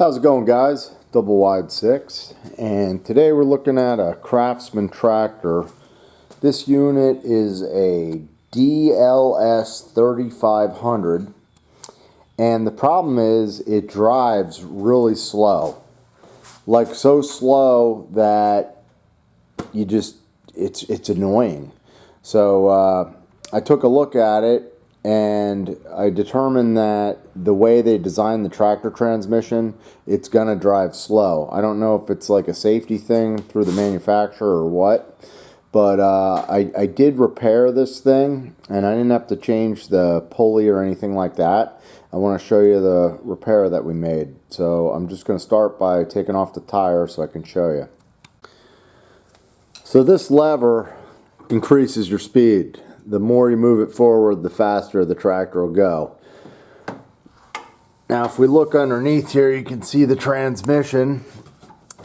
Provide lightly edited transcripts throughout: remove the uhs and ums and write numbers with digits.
How's it going, guys? Double wide 6, and today we're looking at a Craftsman tractor. This unit is a DLS3500, and the problem is it drives really slow, like so slow that you just it's annoying. So I took a look at it, and I determined that the way they designed the tractor transmission, it's gonna drive slow. I don't know if it's like a safety thing through the manufacturer or what, but I did repair this thing, and I didn't have to change the pulley or anything like that. I want to show you the repair that we made. So I'm just going to start by taking off the tire so I can show you. So this lever increases your speed. The more you move it forward, the faster the tractor will go. Now if we look underneath here, you can see the transmission,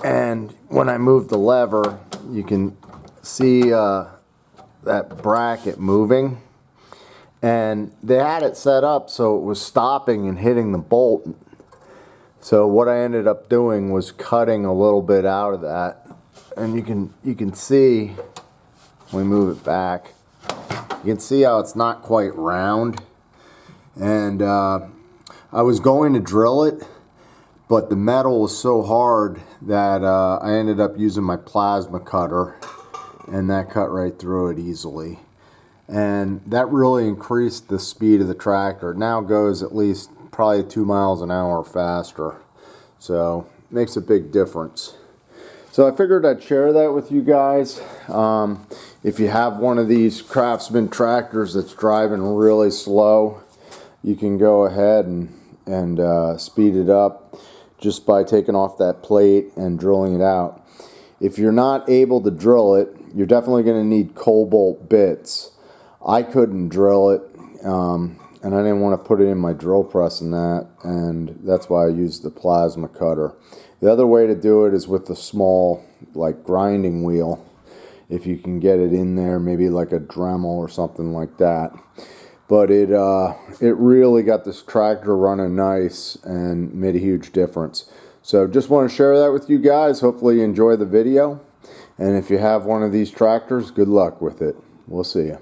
and when I move the lever, you can see that bracket moving, and they had it set up so it was stopping and hitting the bolt. So what I ended up doing was cutting a little bit out of that, and you can see when we move it back, you can see how it's not quite round. And I was going to drill it, but the metal was so hard that I ended up using my plasma cutter, and that cut right through it easily. And that really increased the speed of the tractor. It now goes at least probably 2 miles an hour faster. So makes a big difference. So I figured I'd share that with you guys. If you have one of these Craftsman tractors that's driving really slow, you can go ahead and speed it up just by taking off that plate and drilling it out. If you're not able to drill it, you're definitely going to need cobalt bits. I couldn't drill it, and I didn't want to put it in my drill press and that's why I used the plasma cutter. The other way to do it is with the small, like, grinding wheel. If you can get it in there, maybe like a Dremel or something like that. But it really got this tractor running nice and made a huge difference. So just want to share that with you guys. Hopefully you enjoy the video. And if you have one of these tractors, good luck with it. We'll see you.